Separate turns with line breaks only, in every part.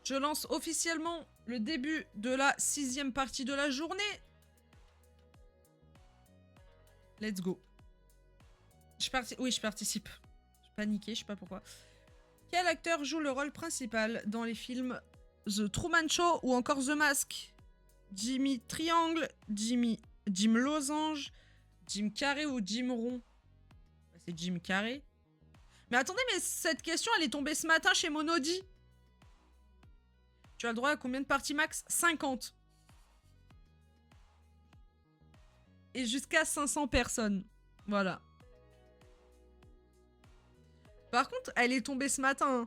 Je lance officiellement le début de la 6e partie de la journée. Let's go. Oui, je participe. Je paniquais, je sais pas pourquoi. Quel acteur joue le rôle principal dans les films The Truman Show ou encore The Mask? Jimmy Triangle, Jim Losange, Jim Carrey ou Jim Rond? C'est Jim Carrey. Mais attendez, mais cette question, elle est tombée ce matin chez Monody. Tu as le droit à combien de parties max? 50. Et jusqu'à 500 personnes. Voilà. Par contre, elle est tombée ce matin. Hein.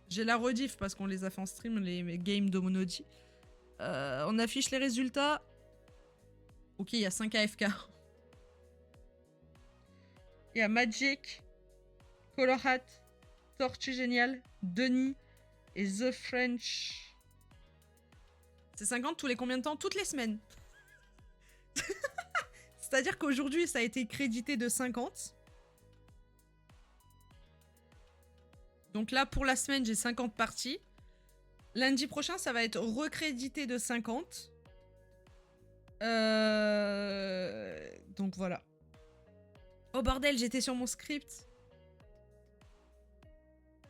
J'ai la rediff parce qu'on les a fait en stream, les games de Monody. On affiche les résultats. Ok, il y a 5 AFK. Il y a Magic, Color Hat, Tortue Géniale, Denis et The French. C'est 50 tous les combien de temps? Toutes les semaines. C'est-à-dire qu'aujourd'hui, ça a été crédité de 50. Donc là, pour la semaine, j'ai 50 parties. Lundi prochain, ça va être recrédité de 50. Donc voilà. Oh bordel, j'étais sur mon script.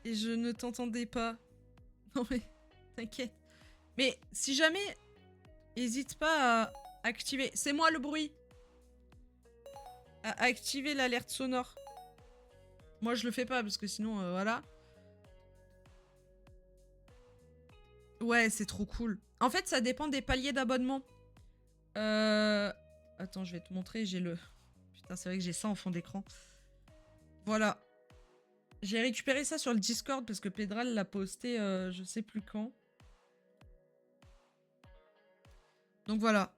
Et je ne t'entendais pas. Non mais, t'inquiète. Mais si jamais, n'hésite pas à activer... C'est moi le bruit. À activer l'alerte sonore. Moi, je le fais pas parce que sinon, voilà. Ouais, c'est trop cool. En fait, ça dépend des paliers d'abonnement. Attends, je vais te montrer. J'ai le... Putain, c'est vrai que j'ai ça en fond d'écran. Voilà. J'ai récupéré ça sur le Discord parce que Pedral l'a posté je sais plus quand. Donc voilà.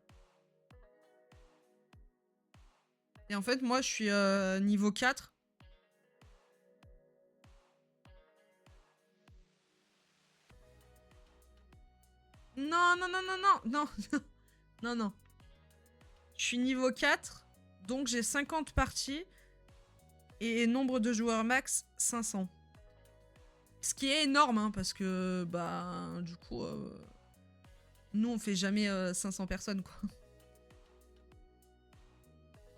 Et en fait, moi, je suis niveau 4. Non, non, non, non, non, non. Non, non. Je suis niveau 4, donc j'ai 50 parties. Et nombre de joueurs max, 500. Ce qui est énorme, hein, parce que, bah, du coup, nous, on fait jamais 500 personnes, quoi.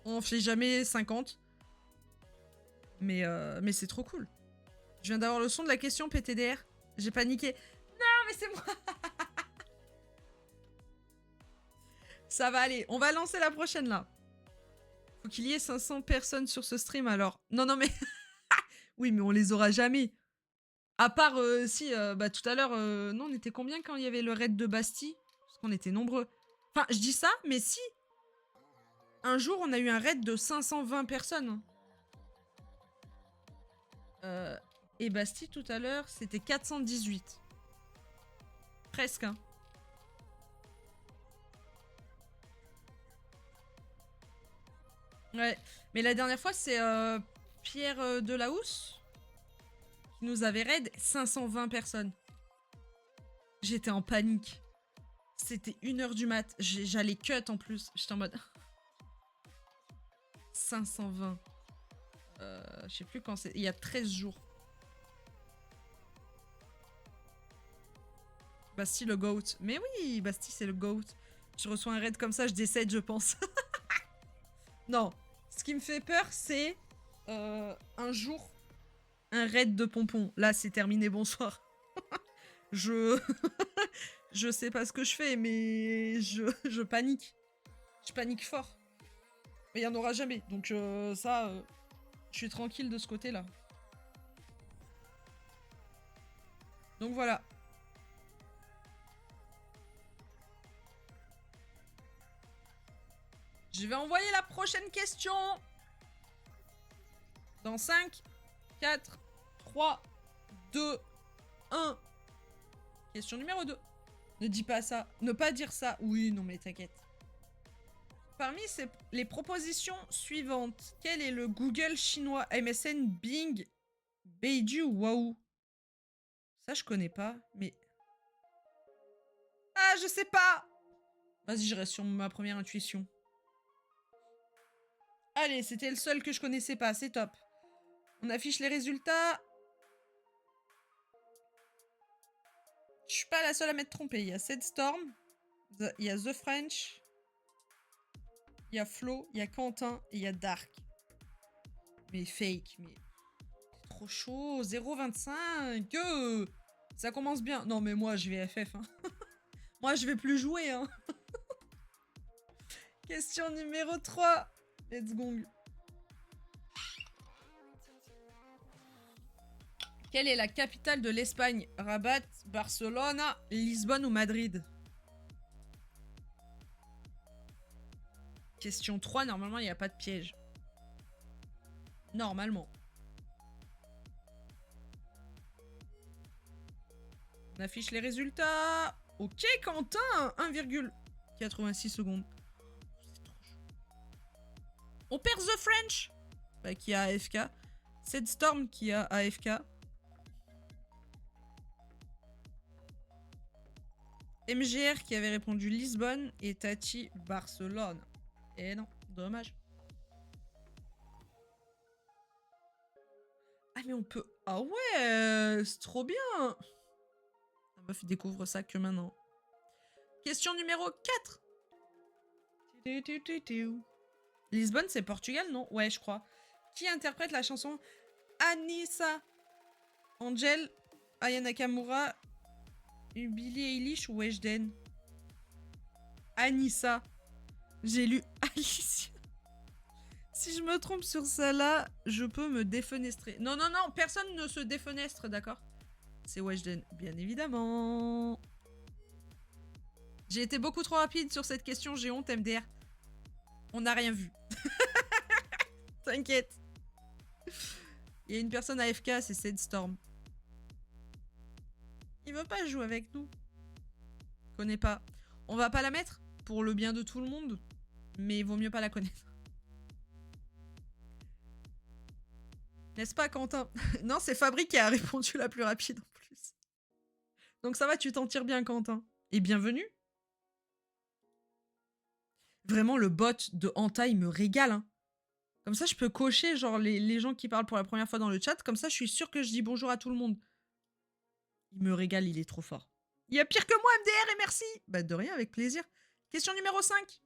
On fait jamais 50. Mais c'est trop cool. Je viens d'avoir le son de la question PTDR. J'ai paniqué. Non, mais c'est moi. Ça va aller. On va lancer la prochaine, là. Faut qu'il y ait 500 personnes sur ce stream, alors. Non, non, mais... oui, mais on les aura jamais. À part, si, bah, tout à l'heure... non, on était combien quand il y avait le raid de Bastille? Parce qu'on était nombreux. Enfin, je dis ça, mais si. Un jour, on a eu un raid de 520 personnes. Et Bastille, tout à l'heure, c'était 418. Presque, hein. Ouais, mais la dernière fois, c'est Pierre Delahousse qui nous avait raid 520 personnes. J'étais en panique. C'était 1h du mat. J'allais cut en plus. J'étais en mode... 520. Je sais plus quand c'est. Il y a 13 jours. Bastille le GOAT. Mais oui, Bastille c'est le GOAT. Je reçois un raid comme ça, je décède, je pense. Non. Ce qui me fait peur, c'est un jour, un raid de pompon. Là, c'est terminé, bonsoir. Je sais pas ce que je fais, mais je panique. Je panique fort. Mais il y en aura jamais. Donc ça, je suis tranquille de ce côté-là. Donc voilà. Je vais envoyer la prochaine question. Dans 5, 4, 3, 2, 1. Question numéro 2. Ne dis pas ça. Ne pas dire ça. Oui, non mais t'inquiète. Parmi les propositions suivantes, quel est le Google chinois? MSN, Bing, Baidu ou Wahoo? Ça, je connais pas, mais... Ah, je sais pas! Vas-y, je reste sur ma première intuition. Allez, c'était le seul que je connaissais pas, c'est top. On affiche les résultats. Je suis pas la seule à m'être trompée. Il y a Sandstorm, il y a The French, il y a Flo, il y a Quentin et il y a Dark. Mais fake, mais c'est trop chaud. 0,25. Ça commence bien. Non, mais moi, je vais FF. Hein. Moi, je vais plus jouer. Hein. Question numéro 3. Let's go. Quelle est la capitale de l'Espagne? Rabat, Barcelone, Lisbonne ou Madrid? Question 3, normalement, il n'y a pas de piège. Normalement. On affiche les résultats. Ok, Quentin, 1,86 secondes. C'est trop chaud. On perd The French, bah, qui a AFK. Sandstorm, qui a AFK. MGR, qui avait répondu Lisbonne. Et Tati, Barcelone. Et non, dommage. Ah, mais on peut... Ah ouais, c'est trop bien. La meuf découvre ça que maintenant. Question numéro 4. Lisbonne, c'est Portugal, non? Ouais, je crois. Qui interprète la chanson Anissa? Angel, Aya Nakamura, Billie Eilish ou Weshden? Anissa. J'ai lu Alicia. Si je me trompe sur celle-là, je peux me défenestrer. Non, non, non, personne ne se défenestre, d'accord? C'est Weshden, bien évidemment. J'ai été beaucoup trop rapide sur cette question, j'ai honte, MDR. On n'a rien vu. T'inquiète. Il y a une personne AFK, c'est Sandstorm. Il veut pas jouer avec nous. Connais pas. On va pas la mettre pour le bien de tout le monde, mais il vaut mieux pas la connaître. N'est-ce pas, Quentin? Non, c'est Fabri qui a répondu la plus rapide en plus. Donc ça va, tu t'en tires bien, Quentin. Et bienvenue. Vraiment, le bot de Hanta, il me régale. Hein. Comme ça, je peux cocher genre les gens qui parlent pour la première fois dans le chat. Comme ça, je suis sûre que je dis bonjour à tout le monde. Il me régale, il est trop fort. Il y a pire que moi, MDR, et merci. Bah de rien, avec plaisir. Question numéro 5.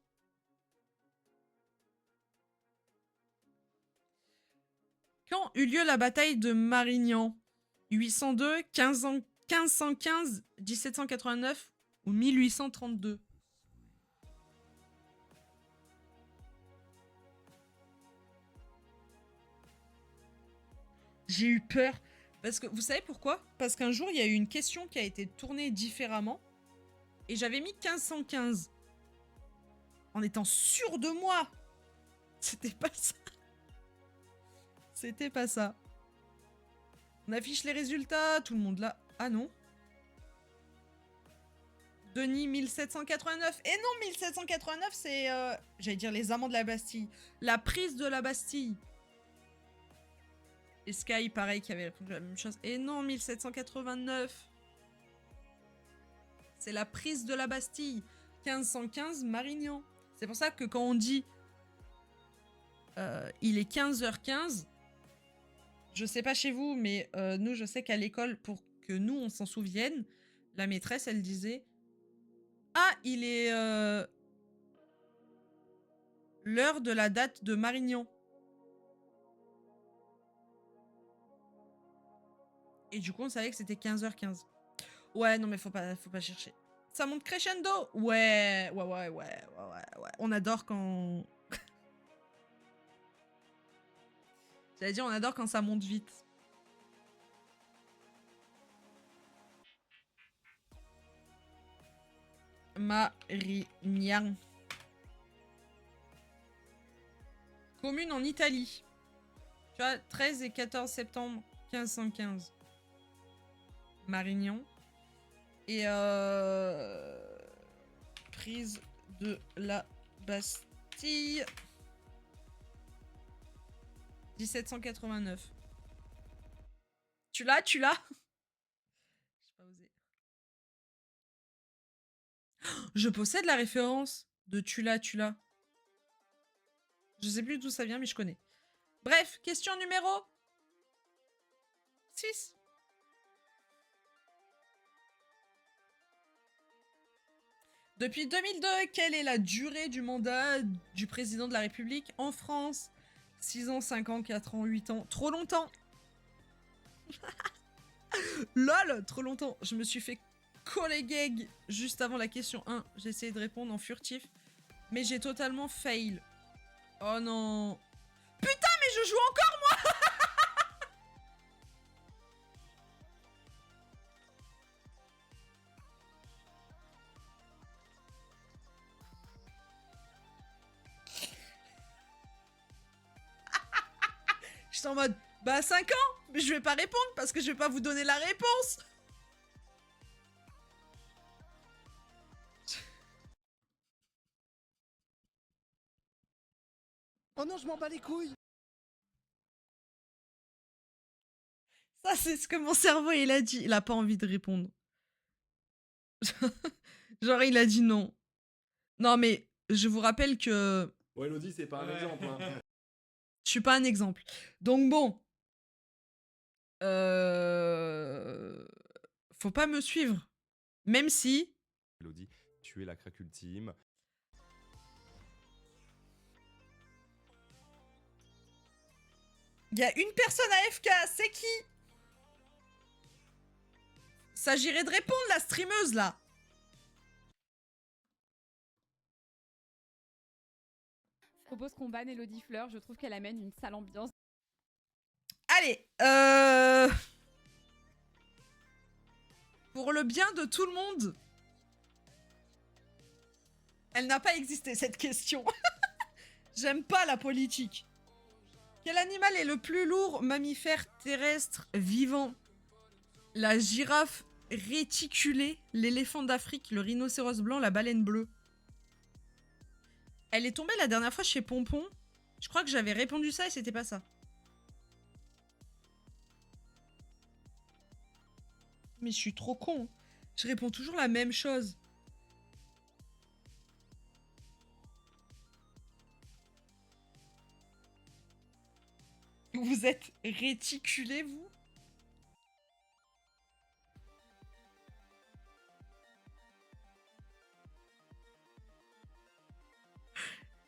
Quand eut lieu la bataille de Marignan? 802, 1515, 1789 ou 1832? J'ai eu peur. Parce que, vous savez pourquoi? Parce qu'un jour, il y a eu une question qui a été tournée différemment. Et j'avais mis 1515. En étant sûre de moi. C'était pas ça. C'était pas ça. On affiche les résultats. Tout le monde là. Ah non. Denis, 1789. Et non, 1789, c'est... j'allais dire les amants de la Bastille. La prise de la Bastille. Et Sky, pareil, qui avait répondu la même chose. Et non, 1789. C'est la prise de la Bastille. 1515, Marignan. C'est pour ça que quand on dit il est 15h15, je sais pas chez vous, mais nous, je sais qu'à l'école, pour que nous, on s'en souvienne, la maîtresse, elle disait ah, il est l'heure de la date de Marignan. Et du coup, on savait que c'était 15h15. Ouais, non, mais faut pas chercher. Ça monte crescendo. Ouais. On adore quand... J'allais dire, on adore quand ça monte vite. Marignan. Commune en Italie. Tu vois, 13 et 14 septembre 1515. Marignan. Et prise de la Bastille. 1789. Tu l'as? J'ai pas osé. Je possède la référence de tu l'as. Je sais plus d'où ça vient, mais je connais. Bref, question numéro 6. Depuis 2002, quelle est la durée du mandat du président de la République en France? 6 ans, 5 ans, 4 ans, 8 ans. Trop longtemps. LOL, trop longtemps. Je me suis fait coller gag juste avant la question 1. J'ai essayé de répondre en furtif. Mais j'ai totalement fail. Oh non. Putain, mais je joue encore, moi. J'étais en mode, bah 5 ans. Mais je vais pas répondre parce que je vais pas vous donner la réponse.
Oh non, je m'en bats les couilles.
Ça, c'est ce que mon cerveau, il a dit. Il a pas envie de répondre. Genre, il a dit non. Non, mais je vous rappelle que...
Ouais, Elodie, c'est pas un exemple. Hein.
Je suis pas un exemple. Donc bon... Faut pas me suivre. Même si...
Elodie, tu es la craque ultime.
Il y a une personne à FK, c'est qui? S'agirait de répondre, la streameuse, là.
Je propose qu'on banne Elodie Fleur, je trouve qu'elle amène une sale ambiance.
Allez, pour le bien de tout le monde... Elle n'a pas existé, cette question. J'aime pas la politique. Quel animal est le plus lourd mammifère terrestre vivant? La girafe réticulée, l'éléphant d'Afrique, le rhinocéros blanc, la baleine bleue. Elle est tombée la dernière fois chez Pompon. Je crois que j'avais répondu ça et c'était pas ça. Mais je suis trop con. Je réponds toujours la même chose. Vous êtes réticulé, vous?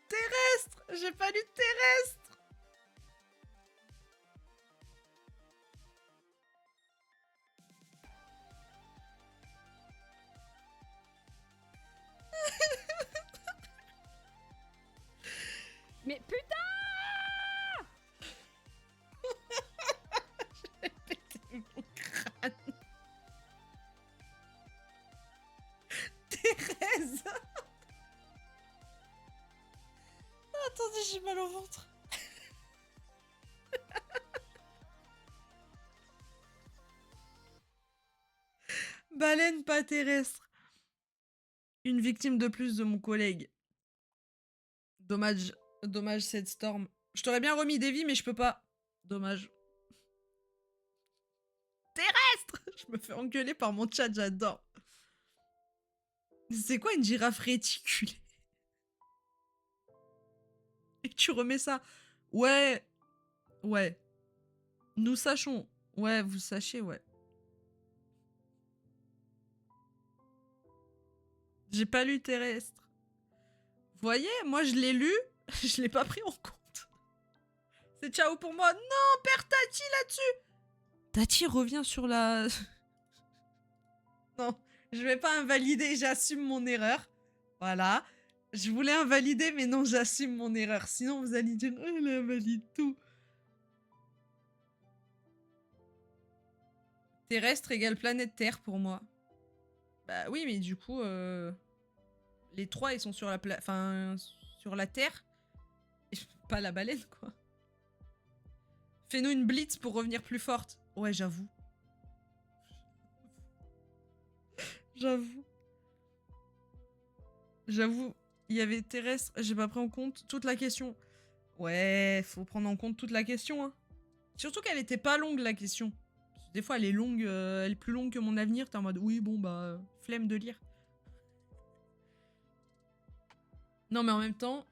Terrestre! J'ai pas lu terrestre!
Mais putain!
J'ai pété mon crâne. Thérèse! Attendez, j'ai mal au ventre. Baleine pas terrestre. Une victime de plus de mon collègue. Dommage. Dommage cette storm. Je t'aurais bien remis des vies, mais je peux pas. Dommage. Terrestre! Je me fais engueuler par mon chat, j'adore. C'est quoi une girafe réticulée? Et tu remets ça. Ouais. Ouais. Nous sachons. Ouais, vous sachez, ouais. J'ai pas lu terrestre. Vous voyez, moi je l'ai lu, je l'ai pas pris en compte. C'est ciao pour moi. Non, père Tati là-dessus. Tati revient sur la... Non, je vais pas invalider, j'assume mon erreur. Voilà. Je voulais invalider, mais non, j'assume mon erreur. Sinon, vous allez dire, oh, elle invalide tout. Terrestre égale planète Terre pour moi. Bah oui, mais du coup, les trois, ils sont sur sur la Terre. Et pas la baleine, quoi. Fais-nous une blitz pour revenir plus forte. Ouais, j'avoue. J'avoue. J'avoue, il y avait terrestre, j'ai pas pris en compte toute la question. Ouais, faut prendre en compte toute la question, hein. Surtout qu'elle était pas longue, la question. Des fois, elle est longue, elle est plus longue que mon avenir. T'es en mode, oui, bon, bah, flemme de lire. Non, mais en même temps,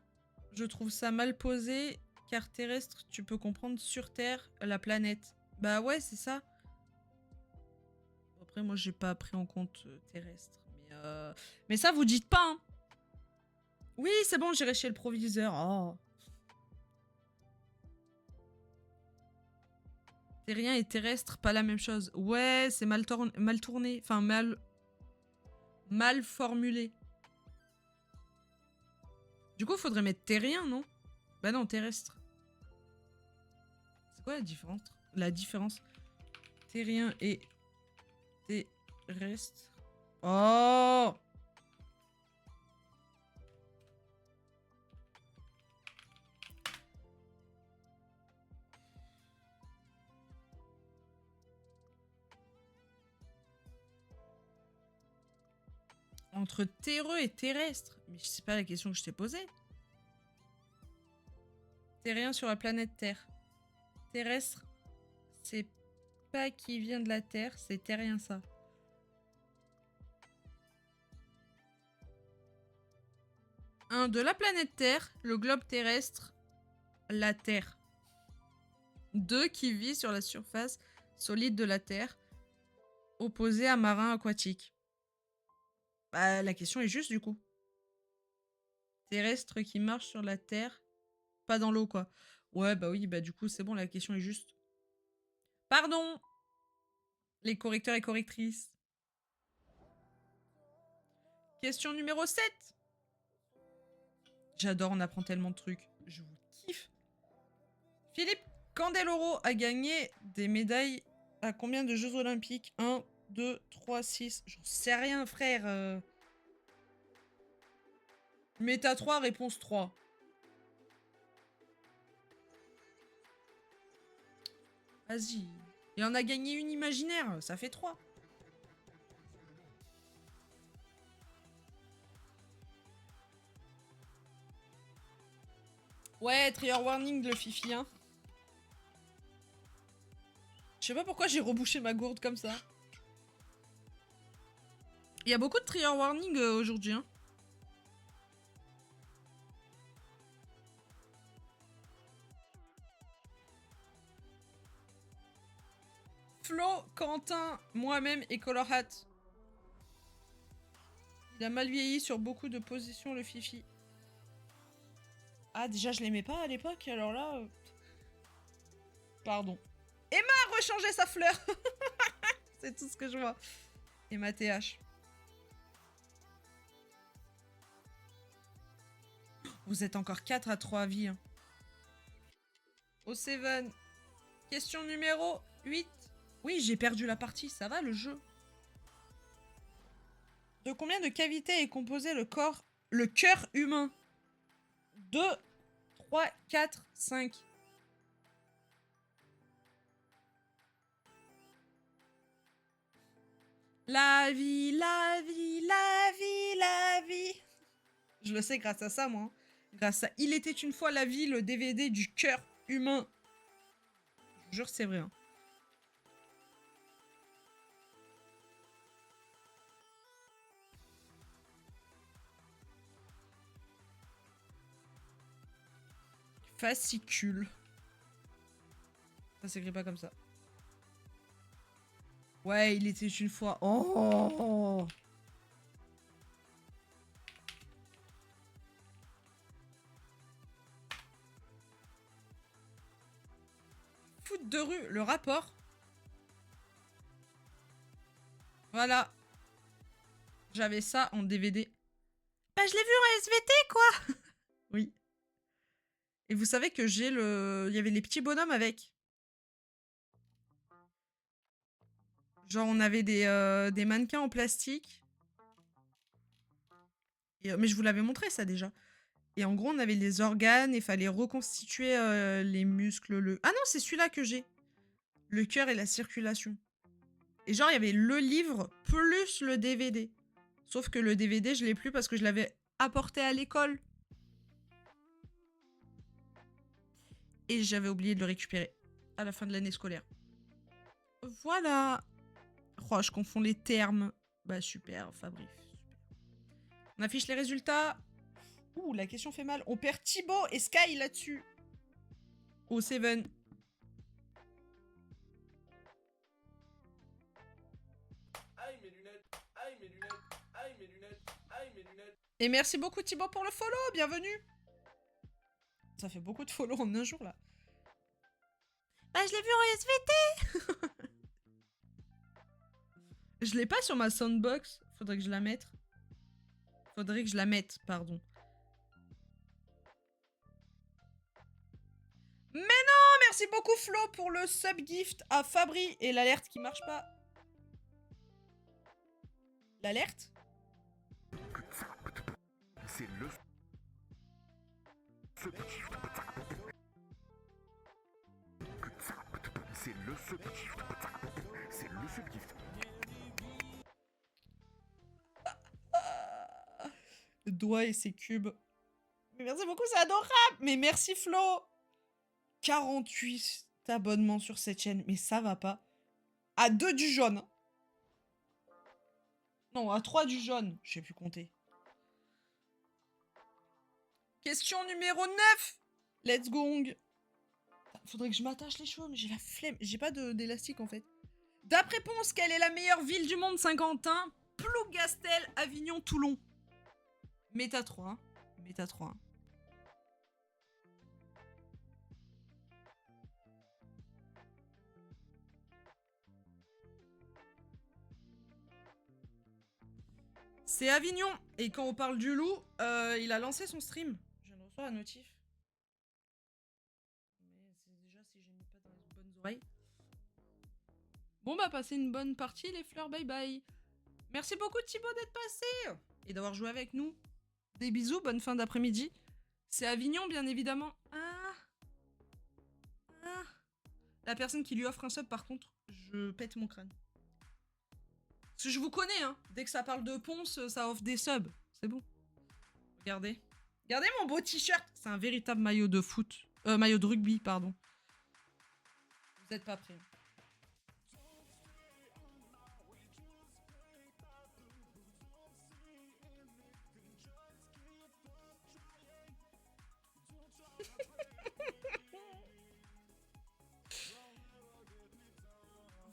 je trouve ça mal posé, car terrestre, tu peux comprendre sur Terre, la planète. Bah ouais, c'est ça. Après, moi, j'ai pas pris en compte terrestre, mais Mais ça, vous dites pas, hein. Oui, c'est bon, j'irai chez le proviseur. Oh. Terrien et terrestre, pas la même chose. Ouais, c'est mal tourné. Enfin, mal formulé. Du coup, faudrait mettre terrien, non? Bah non, terrestre. C'est quoi la différence? La différence terrien et terrestre. Oh! Entre terreux et terrestre. Mais je sais pas la question que je t'ai posée. Terrien sur la planète Terre. Terrestre, c'est pas qui vient de la Terre, c'est terrien ça. Un de la planète Terre, le globe terrestre, la Terre. 2 qui vit sur la surface solide de la Terre, opposé à marin aquatique. Bah, la question est juste du coup. Terrestre qui marche sur la Terre, pas dans l'eau quoi. Ouais, bah oui, bah du coup c'est bon, la question est juste. Pardon, les correcteurs et correctrices. Question numéro 7. J'adore, on apprend tellement de trucs. Je vous kiffe. Philippe Candeloro a gagné des médailles à combien de Jeux Olympiques? 1, 2, 3, 6. J'en sais rien, frère. Méta 3, réponse 3. Vas-y. Il en a gagné une imaginaire, ça fait 3. Ouais, trigger warning le fifi, hein. Je sais pas pourquoi j'ai rebouché ma gourde comme ça. Il y a beaucoup de trigger warning aujourd'hui, hein. Flo, Quentin, moi-même et Color Hat. Il a mal vieilli sur beaucoup de positions, le fifi. Ah, déjà, je l'aimais pas à l'époque, alors là... Pardon. Emma a rechangé sa fleur. C'est tout ce que je vois. Emma TH. Vous êtes encore 4 à 3 vies. Hein. Au 7. Question numéro 8. Oui, j'ai perdu la partie. Ça va, le jeu? De combien de cavités est composé le cœur humain? 2, 3, 4, 5. La vie, la vie, la vie, la vie. Je le sais grâce à ça, moi. Grâce à Il était une fois la vie, le DVD du cœur humain. Je vous jure, c'est vrai. Hein. Fascicule. Ça s'écrit pas comme ça. Ouais, il était une fois. Oh! Foot de rue, le rapport. Voilà. J'avais ça en DVD. Bah, je l'ai vu en SVT, quoi! Oui. Et vous savez que j'ai le... Il y avait les petits bonhommes avec. Genre, on avait des mannequins en plastique. Et, mais je vous l'avais montré, ça, déjà. Et en gros, on avait les organes et fallait reconstituer les muscles. Ah non, c'est celui-là que j'ai. Le cœur et la circulation. Et genre, il y avait le livre plus le DVD. Sauf que le DVD, je l'ai plus parce que je l'avais apporté à l'école. Et j'avais oublié de le récupérer à la fin de l'année scolaire. Voilà. Oh, je confonds les termes. Bah super, enfin bref. On affiche les résultats. Ouh, la question fait mal. On perd Thibaut et Sky là-dessus. Au 7.
Aïe mes lunettes, aïe mes lunettes, aïe mes
Et merci beaucoup Thibaut pour le follow, bienvenue. Ça fait beaucoup de follow en un jour là. Bah je l'ai vu en SVT. Je l'ai pas sur ma soundbox. Faudrait que je la mette. Faudrait que je la mette, pardon. Mais non, merci beaucoup Flo pour le sub-gift à Fabri et l'alerte qui marche pas. L'alerte?
C'est le sub-gift. C'est le sub-gift. C'est le sub-gift.
Le doigt et ses cubes. Mais merci beaucoup, c'est adorable. Mais merci Flo. 48 abonnements sur cette chaîne, mais ça va pas. À 2 du jaune. Non, à 3 du jaune. Je sais plus compter. Question numéro 9. Let's go. Faudrait que je m'attache les cheveux, mais j'ai la flemme. J'ai pas d'élastique en fait. D'après Ponce, quelle est la meilleure ville du monde Saint-Quentin? Plougastel, Avignon, Toulon. Méta 3. Méta 3. C'est Avignon. Et quand on parle du loup, il a lancé son stream. Je viens de recevoir la notif. Mais c'est déjà si j'ai mis pas dans les bonnes oreilles. Bon bah passez une bonne partie les fleurs, bye bye. Merci beaucoup Thibaut d'être passé et d'avoir joué avec nous. Des bisous, bonne fin d'après-midi. C'est Avignon bien évidemment. Ah. La personne qui lui offre un sub par contre, je pète mon crâne. Parce que je vous connais hein, dès que ça parle de Ponce, ça offre des subs. C'est bon. Regardez. Regardez mon beau t-shirt. C'est un véritable maillot de foot. Maillot de rugby, pardon. Vous êtes pas prêts.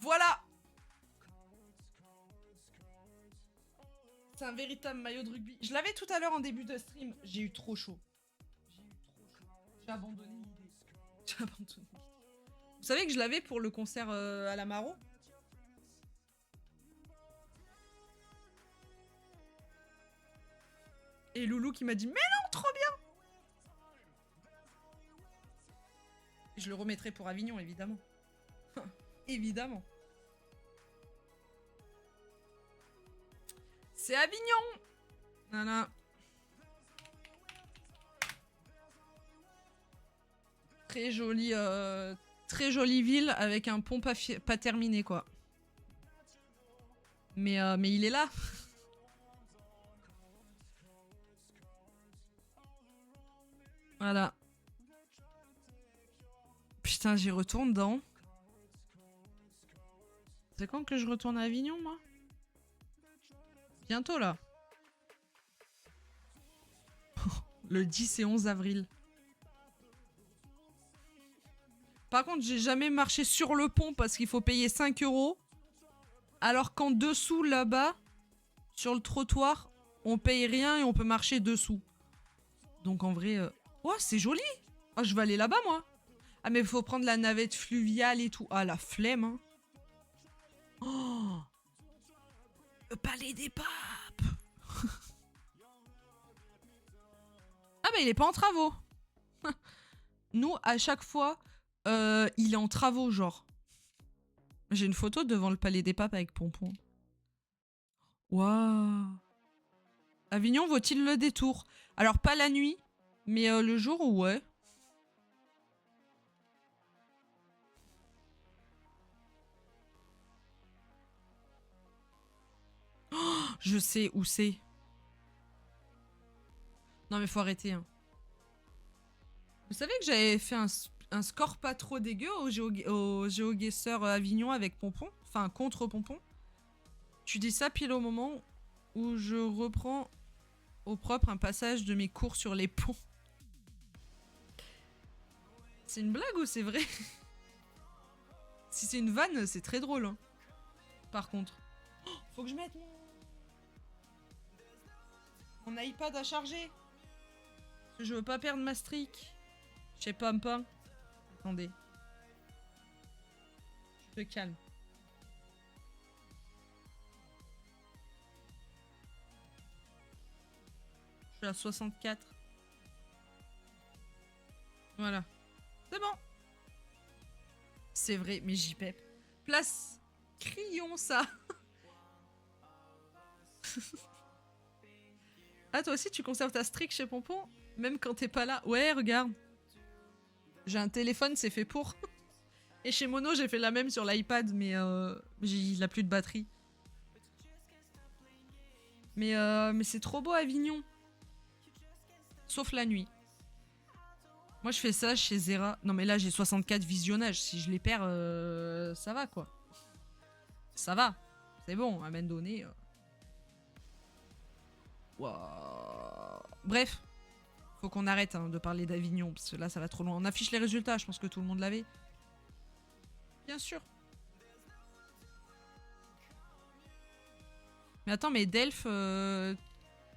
Voilà. C'est un véritable maillot de rugby. Je l'avais tout à l'heure en début de stream. J'ai eu trop chaud. J'ai abandonné l'idée. J'ai abandonné l'idée. Vous savez que je l'avais pour le concert à la Maro? Et Loulou qui m'a dit « Mais non, trop bien !» Je le remettrai pour Avignon, évidemment. Évidemment. C'est Avignon. Voilà. Très jolie ville avec un pont pas terminé, quoi. Mais il est là. Voilà. Putain, j'y retourne dans... C'est quand que je retourne à Avignon, moi? Bientôt, là. Le 10 et 11 avril. Par contre, j'ai jamais marché sur le pont parce qu'il faut payer 5 €. Alors qu'en dessous, là-bas, sur le trottoir, on paye rien et on peut marcher dessous. Donc en vrai... Oh, c'est joli! Oh, je vais aller là-bas, moi. Ah, mais il faut prendre la navette fluviale et tout. Ah, la flemme, hein. Oh! Le palais des papes. Ah bah il est pas en travaux. Nous, à chaque fois, il est en travaux, genre. J'ai une photo devant le palais des papes avec Pompon. Waouh. Avignon vaut-il le détour? Alors pas la nuit, mais le jour, ouais. Oh, je sais où c'est. Non mais faut arrêter. Hein. Vous savez que j'avais fait un score pas trop dégueu au GeoGuessr Avignon avec Pompon? Enfin, contre Pompon. Tu dis ça pile au moment où je reprends au propre un passage de mes cours sur les ponts. C'est une blague ou c'est vrai? Si c'est une vanne, c'est très drôle. Hein. Par contre. Oh, faut que je mette mon... Mon iPad a chargé. Je veux pas perdre ma streak. Je sais pas, pas. Attendez. Je te calme. Je suis à 64. Voilà. C'est bon. C'est vrai, mais j'y pep. Place. Crions ça. Ah, toi aussi, tu conserves ta streak chez Pompon? Même quand t'es pas là? Ouais, regarde. J'ai un téléphone, c'est fait pour. Et chez Mono, j'ai fait la même sur l'iPad, mais il a plus de batterie. Mais c'est trop beau, Avignon. Sauf la nuit. Moi, je fais ça chez Zera. Non, mais là, j'ai 64 visionnages. Si je les perds, ça va, quoi. Ça va. C'est bon, à main donnée. Wow. Bref. Faut qu'on arrête hein, de parler d'Avignon, parce que là, ça va trop loin. On affiche les résultats, je pense que tout le monde l'avait. Bien sûr. Mais attends, mais Delphes,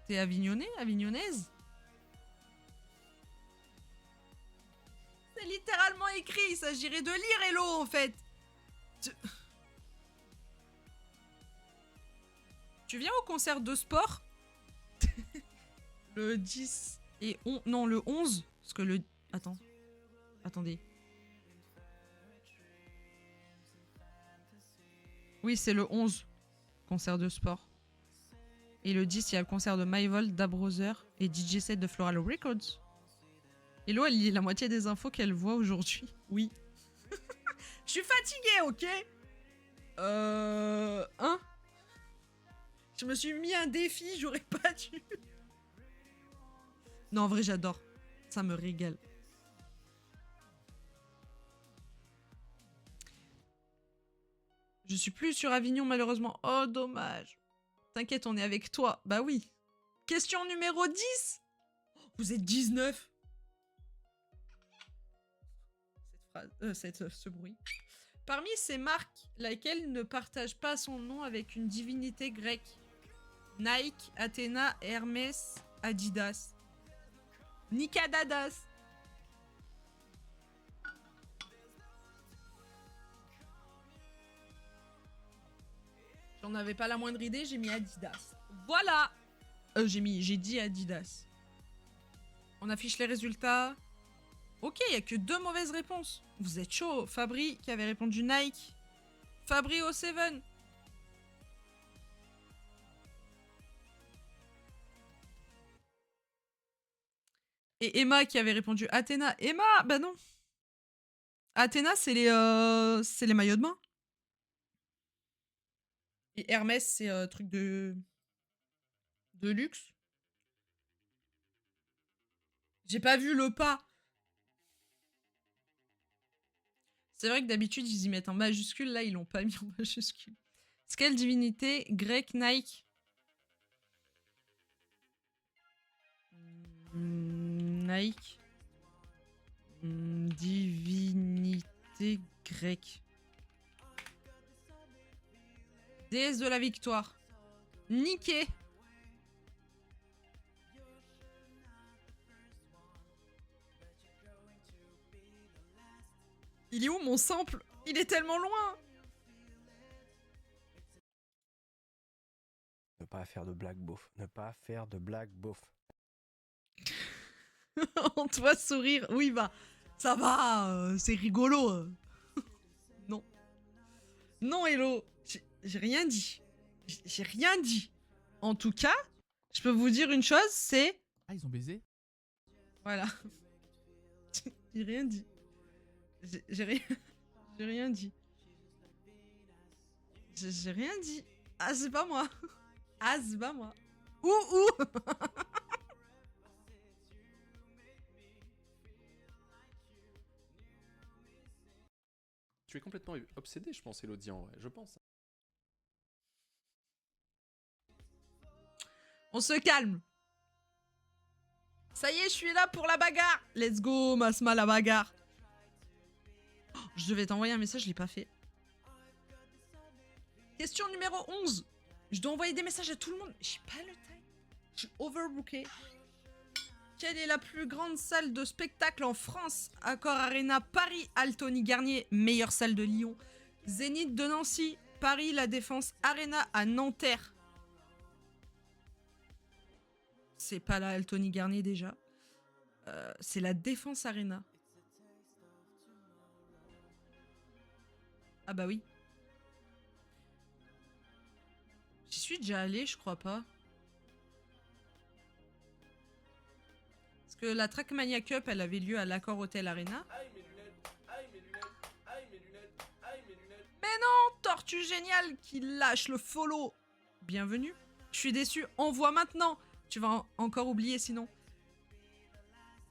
t'es avignonnais, avignonnaise? C'est littéralement écrit, il s'agirait de lire Hello, en fait. Tu viens au concert de sport? Le 10 et 11... Non, le 11. Parce que le... Attends. Attendez. Oui, c'est le 11. Concert de sport. Et le 10, il y a le concert de Myvolt, Dabrowser et DJ set de Floral Records. Hello, elle lit la moitié des infos qu'elle voit aujourd'hui. Oui. Je suis fatiguée, ok? Hein? Je me suis mis un défi, j'aurais pas dû. Non, en vrai, j'adore. Ça me régale. Je suis plus sur Avignon, malheureusement. Oh, dommage. T'inquiète, on est avec toi. Bah oui. Question numéro 10. Vous êtes 19. Ce bruit. Parmi ces marques, laquelle ne partage pas son nom avec une divinité grecque? Nike, Athéna, Hermès, Adidas. Nikadadas. J'en avais pas la moindre idée, j'ai mis Adidas. Voilà. J'ai dit Adidas. On affiche les résultats. Ok, il y a que 2 mauvaises réponses. Vous êtes chaud. Fabri qui avait répondu Nike. Fabri au 7. Et Emma qui avait répondu Athéna. Emma, bah non. Athéna, c'est les maillots de bain. Et Hermès, c'est truc de luxe. J'ai pas vu le pas. C'est vrai que d'habitude, ils y mettent en majuscule. Là, ils l'ont pas mis en majuscule. C'est quelle divinité grecque Nike? Nike. Divinité grecque. Déesse de la victoire. Niqué. Il est où mon sample? Il est tellement loin.
Ne pas faire de blague beauf. Ne pas faire de blague beauf.
On te voit sourire. Oui, bah, ça va, c'est rigolo. Non. Non, Hello. J'ai rien dit. J'ai rien dit. En tout cas, je peux vous dire une chose, c'est...
Ah, ils ont baisé?
Voilà. J'ai rien dit. J'ai rien dit. J'ai rien dit. Ah, c'est pas moi. Ah, c'est pas moi. Ouh.
Tu es complètement obsédé, je pense, Elodie, en vrai. Je pense.
On se calme. Ça y est, je suis là pour la bagarre. Let's go, Masma, la bagarre. Oh, je devais t'envoyer un message, je l'ai pas fait. Question numéro 11. Je dois envoyer des messages à tout le monde. J'ai pas le time. Je suis overbooké. Quelle est la plus grande salle de spectacle en France? Accor Arena, Paris, Altony Garnier, meilleure salle de Lyon. Zénith de Nancy, Paris, La Défense Arena à Nanterre. C'est pas la Altony Garnier déjà. C'est la Défense Arena. Ah bah oui. J'y suis déjà allée, je crois pas. Parce que la Trackmania Cup, elle avait lieu à l'Accor Hotel Arena.
Aïe mes lunettes, aïe mes lunettes, aïe mes lunettes, aïe mes lunettes.
Tortue géniale qui lâche le follow. Bienvenue. Je suis déçu. Envoie maintenant. Tu vas encore oublier sinon.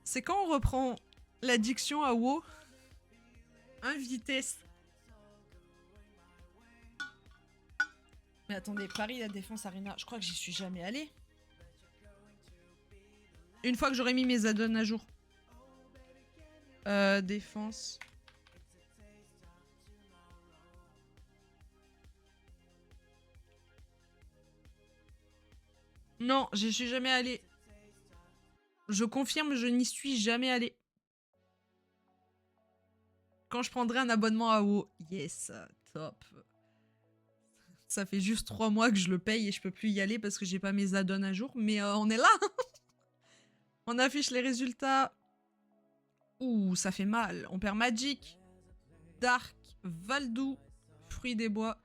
C'est quand on reprend l'addiction à WoW? Invité. Mais attendez, Paris, La Défense Arena, je crois que j'y suis jamais allée. Une fois que j'aurai mis mes add-ons à jour. Défense. Non, j'y suis jamais allée. Je confirme, je n'y suis jamais allée. Quand je prendrai un abonnement à WoW. Yes, top. Ça fait juste 3 mois que je le paye et je peux plus y aller parce que j'ai pas mes add-ons à jour. Mais on est là. On affiche les résultats. Ouh, ça fait mal. On perd Magic, Dark, Valdou, Fruits des Bois,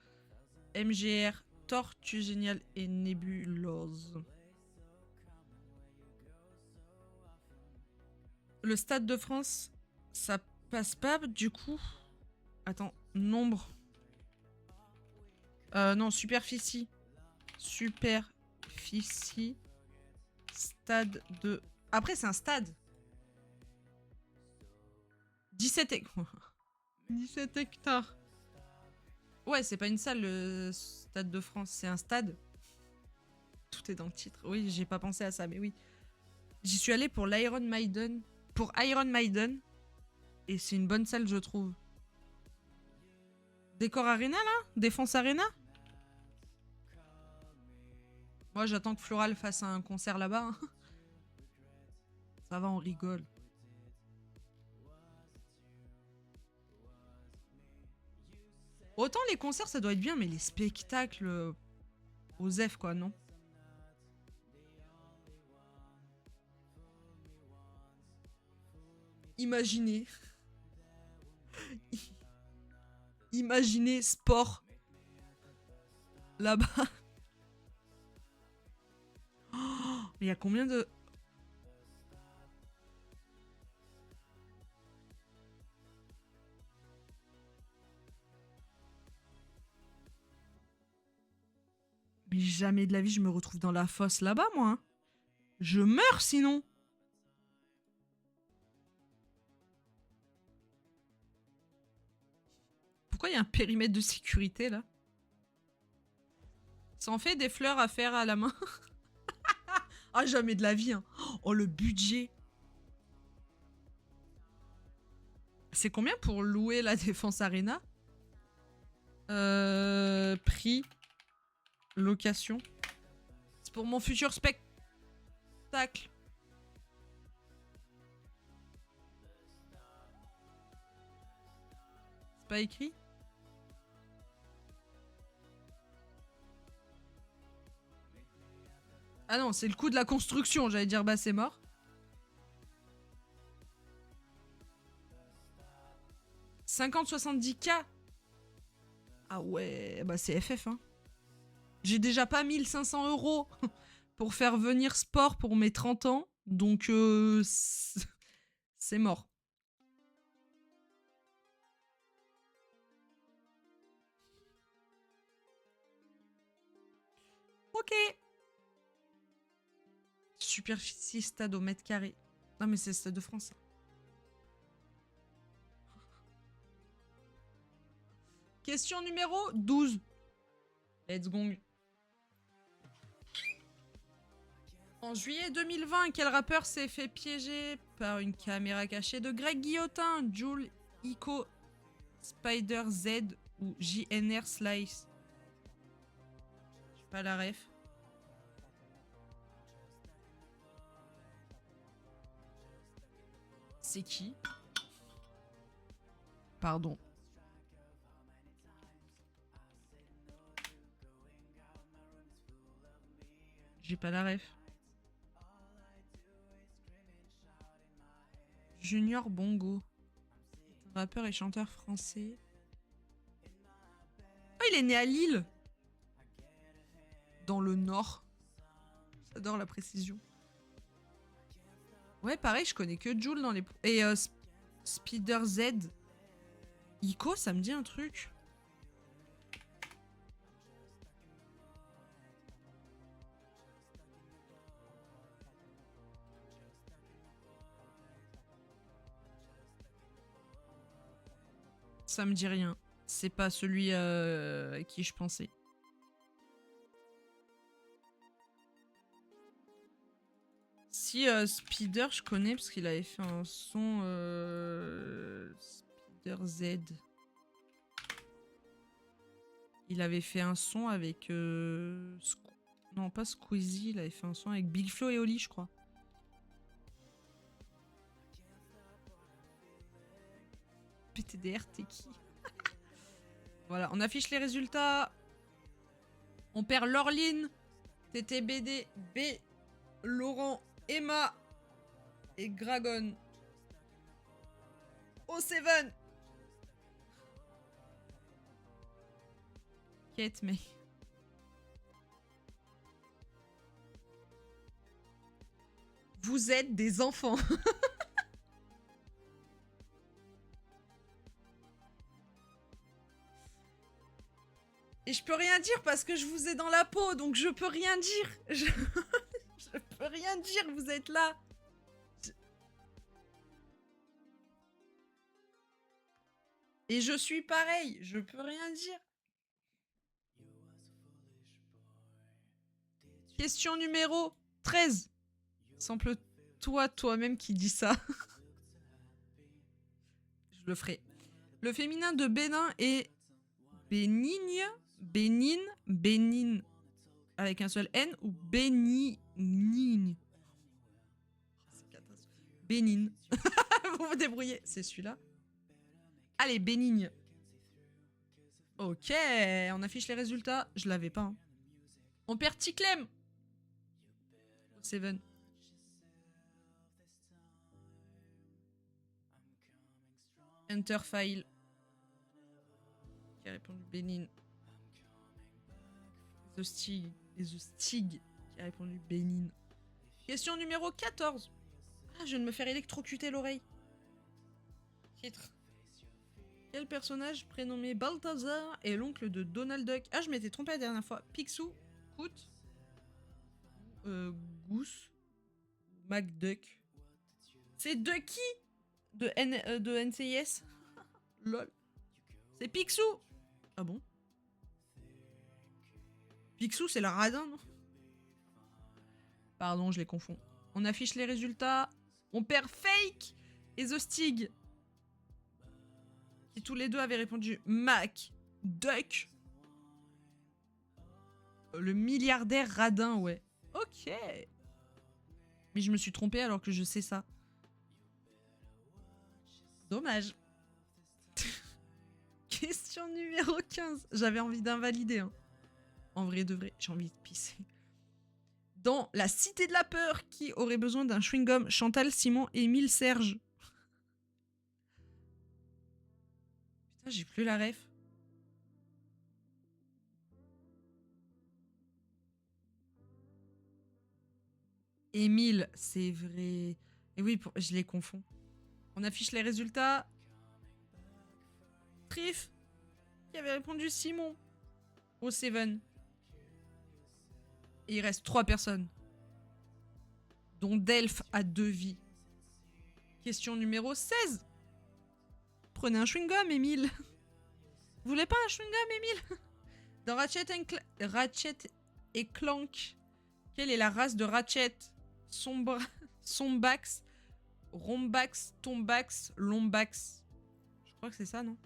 MGR, Tortue Géniale et Nébulose. Le Stade de France, ça passe pas du coup. Attends, nombre. Non, superficie. Superficie. Stade de... Après, c'est un stade. 17 hectares. 17 hectares. Ouais, c'est pas une salle, le Stade de France. C'est un stade. Tout est dans le titre. Oui, j'ai pas pensé à ça, mais oui. J'y suis allée pour l'Iron Maiden. Pour Iron Maiden. Et c'est une bonne salle, je trouve. Décor Arena, là? Défense Arena? Moi, j'attends que Floral fasse un concert là-bas. Hein. Ça va, on rigole. Autant les concerts, ça doit être bien, mais les spectacles... Osef, quoi, non? Imaginez. Imaginez sport. Là-bas. Oh, mais il y a combien de... Mais jamais de la vie je me retrouve dans la fosse là-bas, moi. Hein. Je meurs sinon. Pourquoi il y a un périmètre de sécurité là? Ça en fait des fleurs à faire à la main. Ah, jamais de la vie. Hein. Oh, le budget. C'est combien pour louer la Défense Arena? Prix. Location. C'est pour mon futur spectacle. C'est pas écrit? Ah non, c'est le coût de la construction. J'allais dire, bah c'est mort. 50-70K. Ah ouais, bah c'est FF, hein. J'ai déjà pas 1500 € pour faire venir sport pour mes 30 ans. Donc, c'est mort. Ok. Superficie stade au mètre carré. Non mais c'est le Stade de France. Question numéro 12. Let's go. En juillet 2020, quel rappeur s'est fait piéger par une caméra cachée de Greg Guillotin, Jul, Ico, Spider Z ou JNR Slice? J'ai pas la ref. C'est qui? Pardon. J'ai pas la ref. Junior Bongo. Rappeur et chanteur français. Oh, il est né à Lille. Dans le Nord. J'adore la précision. Ouais, pareil, je connais que Jul dans les... Et Spider Z. Ico, ça me dit un truc. Ça me dit rien. C'est pas celui à qui je pensais. Si Spider, je connais parce qu'il avait fait un son Spider Z. Il avait fait un son avec non, pas Squeezie, il avait fait un son avec Big Flo et Oli, je crois. PTDR, t'es qui? Voilà, on affiche les résultats. On perd Laureline, TTBD, B, Laurent, Emma et Gragon. O7. Kate, mais... Vous êtes des enfants. Et je peux rien dire parce que je vous ai dans la peau, donc je peux rien dire. Je peux rien dire, vous êtes là. Et je suis pareil, je peux rien dire. Question numéro 13. Semble toi-même qui dis ça. Je le ferai. Le féminin de Bénin est Bénigne, Bénine, avec un seul N, ou Bénigne. Bénine. Vous vous débrouillez, c'est celui-là. Allez, Bénigne. Ok, on affiche les résultats. Je l'avais pas. Hein. On perd Ticlem. 7. Enter file. Qui a répondu Bénine. The Stig qui a répondu Bénine. Question numéro 14. Ah, je viens de me faire électrocuter l'oreille. Titre. Quel personnage prénommé Balthazar est l'oncle de Donald Duck? Ah, je m'étais trompé la dernière fois. Picsou, Coot, Goose, McDuck. C'est Ducky de NCIS. Lol. C'est Picsou. Ah bon? Picsou, c'est la radin, non? Pardon, je les confonds. On affiche les résultats. On perd Fake et The Stig. Qui tous les deux avaient répondu Mac, Duck. Le milliardaire radin, ouais. Ok. Mais je me suis trompée alors que je sais ça. Dommage. Question numéro 15. J'avais envie d'invalider. Hein. En vrai de vrai, j'ai envie de pisser. Dans La Cité de la Peur, qui aurait besoin d'un chewing-gum? Chantal, Simon, Émile, Serge. Putain, j'ai plus la ref. Émile, c'est vrai. Et oui, je les confonds. On affiche les résultats. Trif, qui avait répondu Simon. Au 7. Et il reste 3 personnes. Dont Delph a 2 vies. Question numéro 16. Prenez un chewing-gum, Émile. Vous voulez pas un chewing-gum, Émile? Dans Ratchet et Clank, quelle est la race de Ratchet? Sombax, Rombax, Tombax, Lombax. Je crois que c'est ça, non?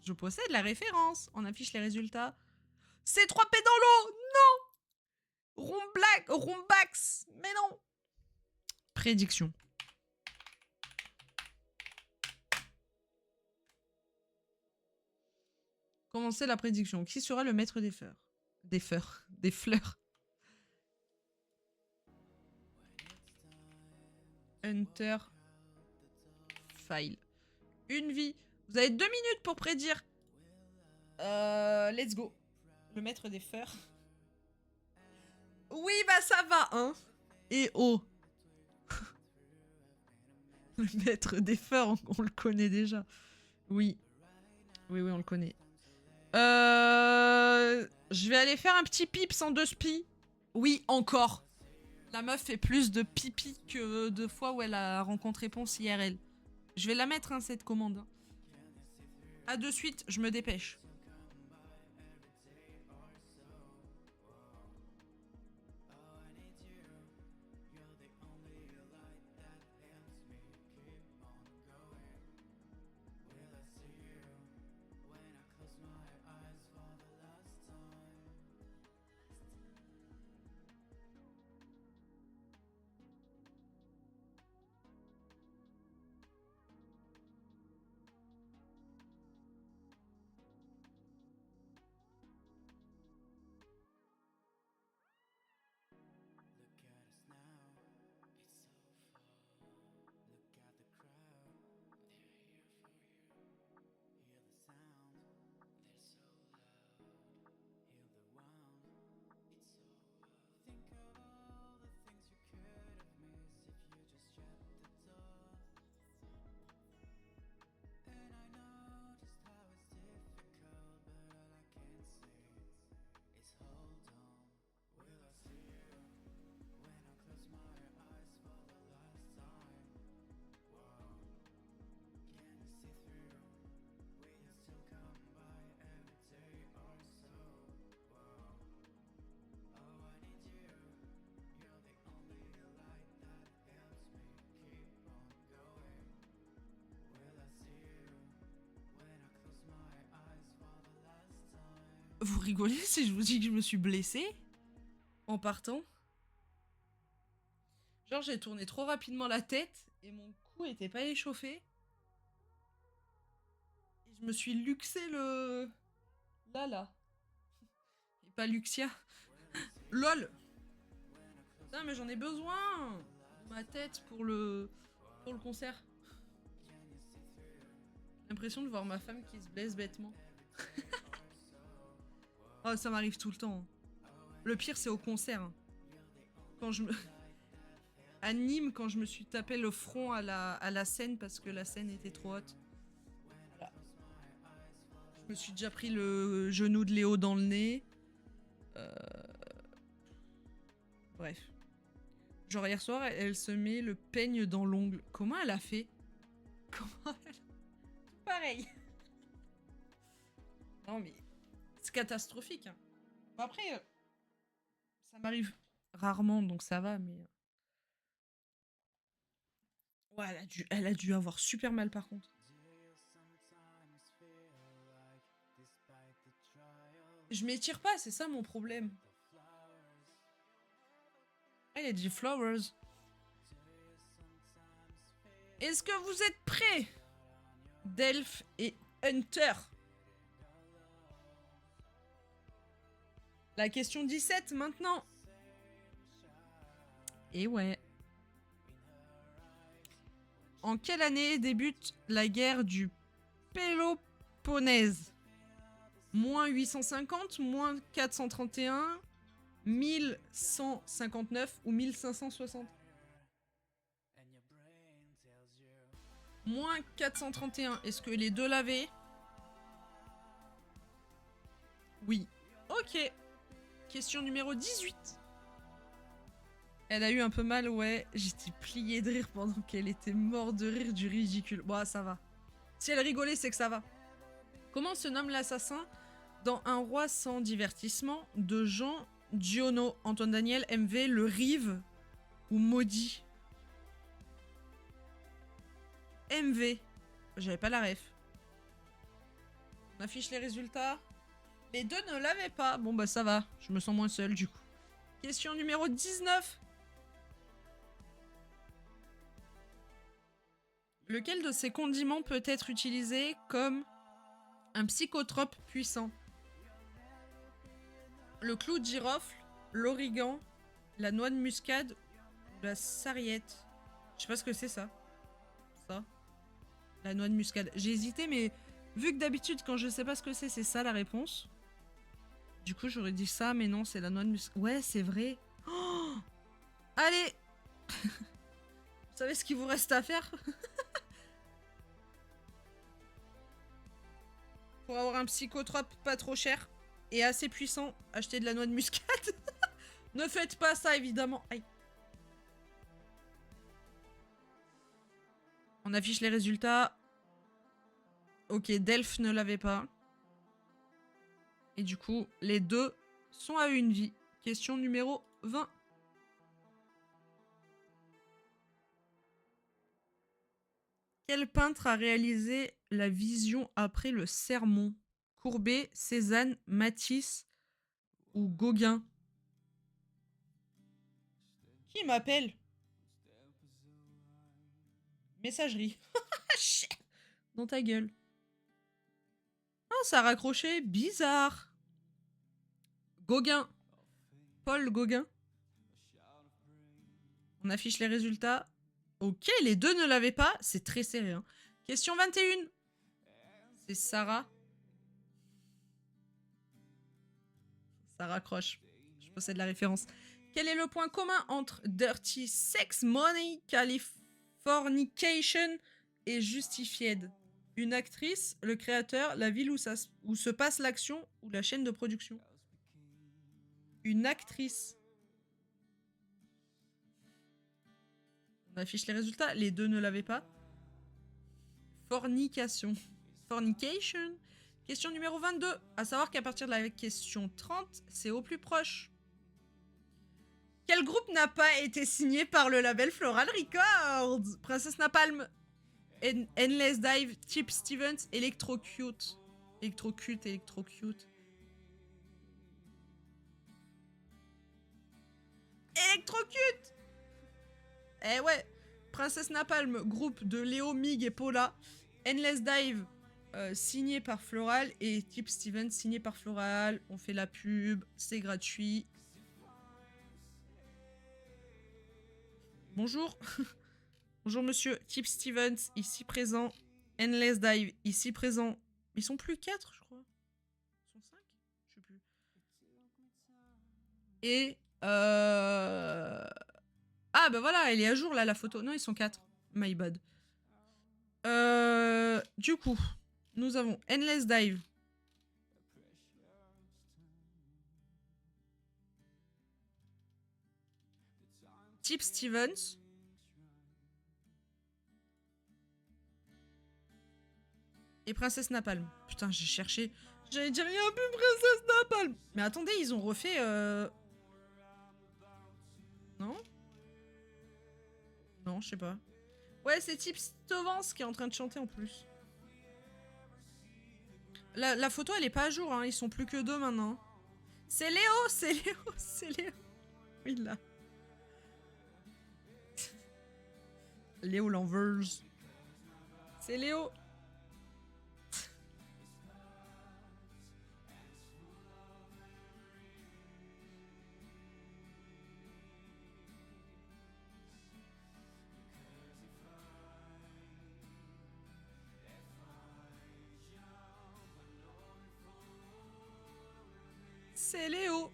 Je possède la référence. On affiche les résultats. C'est 3P dans l'eau. Non. Rumbax. Mais non. Prédiction. Commencez la prédiction. Qui sera le maître des fleurs? Des fleurs. Hunter. File. Une vie. Vous avez 2 minutes pour prédire. Let's go. Le maître des fleurs. Oui, bah ça va, hein. Et oh. Le maître des fleurs, on le connaît déjà. Oui. Oui, on le connaît. Je vais aller faire un petit pips en 2 spi. Oui, encore. La meuf fait plus de pipi que de fois où elle a rencontré Ponce IRL. Je vais la mettre, hein, cette commande. À de suite, je me dépêche. Vous rigolez si je vous dis que je me suis blessée en partant? Genre j'ai tourné trop rapidement la tête et mon cou était pas échauffé. Et je me suis luxé le... Là. Et pas Luxia. LOL. Putain mais j'en ai besoin de ma tête pour le concert. J'ai l'impression de voir ma femme qui se blesse bêtement. Oh, ça m'arrive tout le temps. Le pire, c'est au concert. Hein. Quand je me... À Nîmes, quand je me suis tapé le front à la scène parce que la scène était trop haute. Voilà. Je me suis déjà pris le genou de Léo dans le nez. Bref. Genre hier soir, elle se met le peigne dans l'ongle. Comment elle a fait? Comment elle... Tout pareil. Non mais... C'est catastrophique. Hein. Bon, après, ça m'arrive rarement, donc ça va, mais... Ouais, elle a dû avoir super mal, par contre. Je m'étire pas, c'est ça mon problème. Ah, il a dit flowers. Est-ce que vous êtes prêts? Delph et Hunter. La question 17 maintenant. Et ouais. En quelle année débute la guerre du Péloponnèse? Moins 850, moins 431, 1159 ou 1560? Moins 431. Est-ce que les deux l'avaient? Oui. Ok. Question numéro 18. Elle a eu un peu mal, ouais. J'étais pliée de rire pendant qu'elle était morte de rire du ridicule. Bon, ça va. Si elle rigolait, c'est que ça va. Comment se nomme l'assassin dans Un roi sans divertissement de Jean Giono? Antoine Daniel, MV, Le Rive ou Maudit? MV. J'avais pas la ref. On affiche les résultats. Les deux ne l'avaient pas. Bon bah ça va. Je me sens moins seule du coup. Question numéro 19. Lequel de ces condiments peut être utilisé comme un psychotrope puissant? Le clou de girofle, l'origan, la noix de muscade ou la sarriette? Je sais pas ce que c'est ça. Ça. La noix de muscade. J'ai hésité, mais vu que d'habitude, quand je sais pas ce que c'est ça la réponse. Du coup, j'aurais dit ça, mais non, c'est la noix de muscade. Ouais, c'est vrai. Oh, allez. Vous savez ce qu'il vous reste à faire? Pour avoir un psychotrope pas trop cher et assez puissant, achetez de la noix de muscade. Ne faites pas ça, évidemment. Aïe. On affiche les résultats. Ok, Delph ne l'avait pas. Et du coup, les deux sont à une vie. Question numéro 20. Quel peintre a réalisé la vision après le sermon? Courbet, Cézanne, Matisse ou Gauguin? Qui m'appelle? Messagerie. Dans ta gueule. Ah, ça a raccroché. Bizarre. Gauguin. Paul Gauguin. On affiche les résultats. Ok, les deux ne l'avaient pas. C'est très serré. Hein. Question 21. C'est Sarah. Ça raccroche. Je possède la référence. Quel est le point commun entre Dirty Sex Money, Californication et Justified? Une actrice, le créateur, la ville où se passe l'action ou la chaîne de production? Une actrice. On affiche les résultats. Les deux ne l'avaient pas. Fornication. Fornication. Question numéro 22. À savoir qu'à partir de la question 30, c'est au plus proche. Quel groupe n'a pas été signé par le label Floral Records? Princess Napalm, Endless Dive, Chip Stevens, Electrocute. Electrocute. Eh ouais. Princess Napalm, groupe de Léo, Mig et Paula. Endless Dive, signé par Floral. Et Chip Stevens, signé par Floral. On fait la pub, c'est gratuit. Bonjour. Bonjour monsieur. Chip Stevens, ici présent. Endless Dive, ici présent. Ils sont plus 4, je crois. Ils sont 5? Je sais plus. Et... Ah bah voilà, elle est à jour là, la photo. Non, ils sont 4. My bad. Du coup, nous avons Endless Dive. Chip Stevens. Et Princess Napalm. Putain, j'ai cherché. J'allais dire, il y a un peu Princess Napalm. Mais attendez, ils ont refait... Non? Non, je sais pas. Ouais, c'est Chip Stevens qui est en train de chanter en plus. La photo, elle est pas à jour, hein. Ils sont plus que 2 maintenant. C'est Léo, c'est Léo, c'est Léo. Oui, là. Léo l'enverse. C'est Léo. C'est Léo.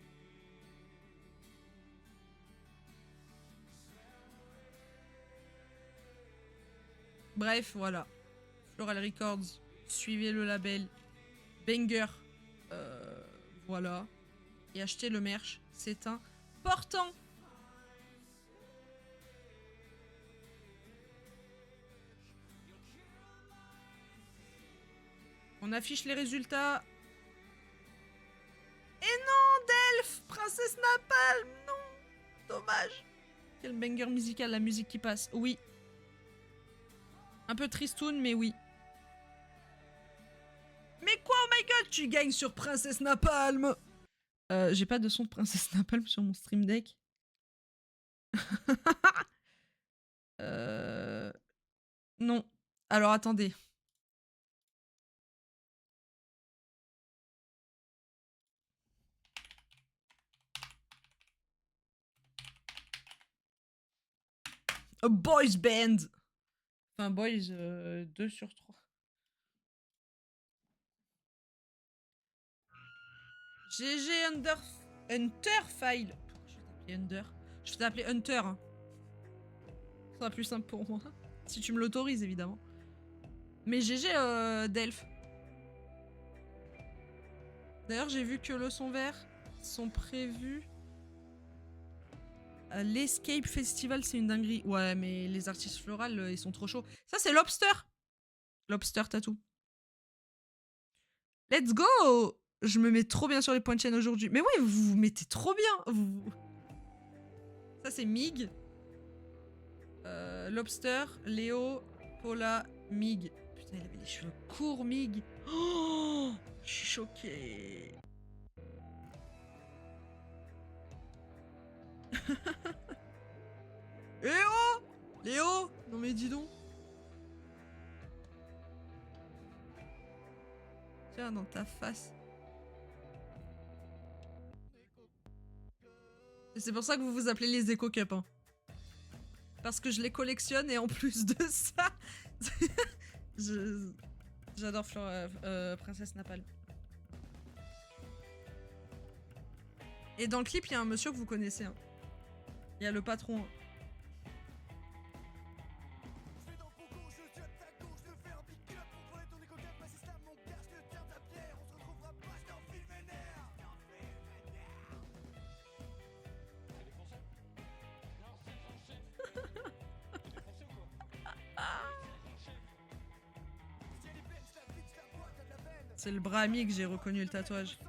Bref, voilà. Floral Records, suivez le label. Banger. Voilà. Et achetez le merch. C'est important. On affiche les résultats. Et non, Delph, Princess Napalm, non. Dommage. Quel banger musical, la musique qui passe. Oui. Un peu tristoun, mais oui. Mais quoi, oh my god, tu gagnes sur Princess Napalm. J'ai pas de son de Princesse Napalm sur mon stream deck. Non. Alors attendez. A boys band. Enfin, boys 2 sur 3. GG Hunter File. Pourquoi je vais t'appeler Under? Je vais t'appeler Hunter. Hein. Ce sera plus simple pour moi. Si tu me l'autorises, évidemment. Mais GG Delph. D'ailleurs, j'ai vu que le son vert sont prévus. L'Escape Festival, c'est une dinguerie. Ouais, mais les artistes florales, ils sont trop chauds. Ça, c'est Lobster. Lobster Tattoo. Let's go! Je me mets trop bien sur les points de chaîne aujourd'hui. Mais oui, vous vous mettez trop bien. Ça, c'est Mig. Lobster, Léo, Paula, Mig. Putain, il avait les cheveux courts, Mig. Oh, je suis choquée. Léo! Léo! Non mais dis donc. Tiens, dans ta face. Et c'est pour ça que vous vous appelez les Eco Cup. Hein. Parce que je les collectionne et en plus de ça... J'adore Princesse Napalm. Et dans le clip, il y a un monsieur que vous connaissez. Hein. Il y a le patron. Hein. C'est le bras ami que j'ai reconnu le tatouage.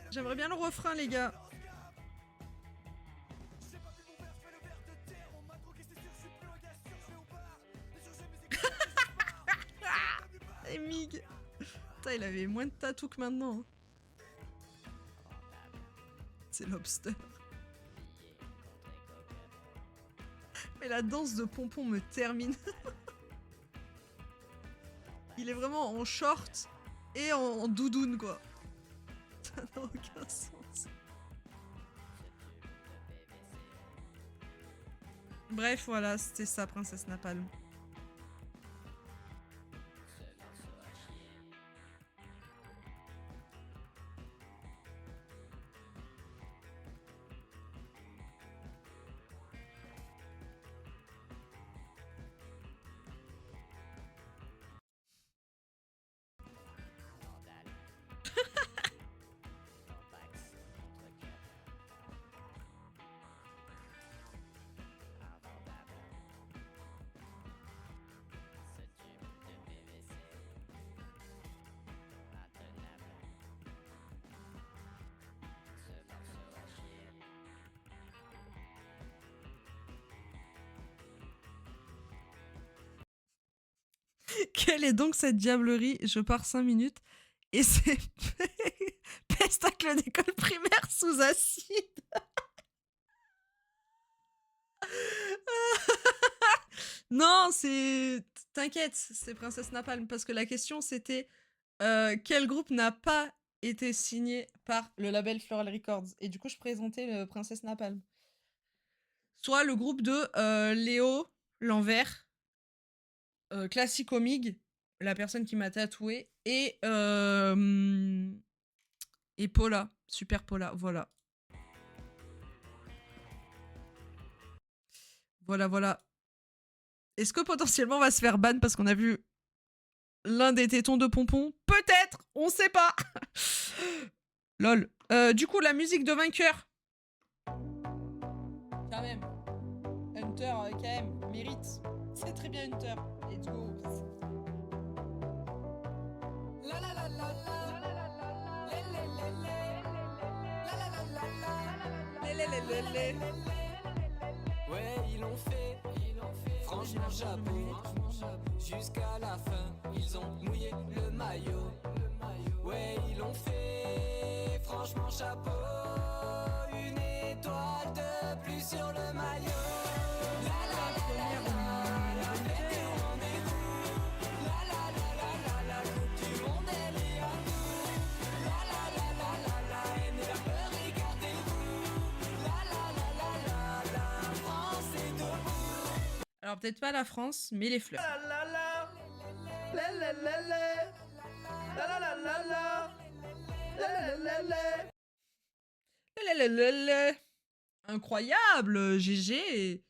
J'aimerais bien le refrain, les gars. Et Mig. Putain, il avait moins de tatou que maintenant. Hein. C'est Lobster. Mais la danse de Pompon me termine. Il est vraiment en short et en doudoune, quoi. Ça n'a aucun sens. Bref, voilà, c'était ça, Princesse Napalm. Quelle est donc cette diablerie? Je pars 5 minutes et c'est pestacle d'école primaire sous acide. Non, c'est... T'inquiète, c'est Princesse Napalm parce que la question c'était quel groupe n'a pas été signé par le label Floral Records? Et du coup, je présentais le Princesse Napalm. Soit le groupe de Léo L'Envers, Classico Mig, la personne qui m'a tatoué, et Paula, Super Paula, voilà. Voilà. Est-ce que potentiellement on va se faire ban parce qu'on a vu l'un des tétons de Pompon? Peut-être, on sait pas. Lol. Du coup, la musique de vainqueur. Quand même. Hunter, quand même, mérite. C'est très bien Hunter. Let's go. La la la la la. La la la la. La la la la. La la la la.
Ouais, ils l'ont fait.
franchement chapeau. Jusqu'à la fin, ils ont mouillé le maillot. Ouais, ils l'ont fait, franchement chapeau. Une étoile de plus sur le maillot. La la la la la, la fête est au rendez-vous. La la la la la, la coupe du monde elle est à nous. La la la la la la, aimez la peur, regardez-vous. La la la la la, la France est debout.
Alors peut-être pas la France, mais les fleurs.
La la la. La la la la. La la la la la. La la la la.
Lalalala. Incroyable, GG.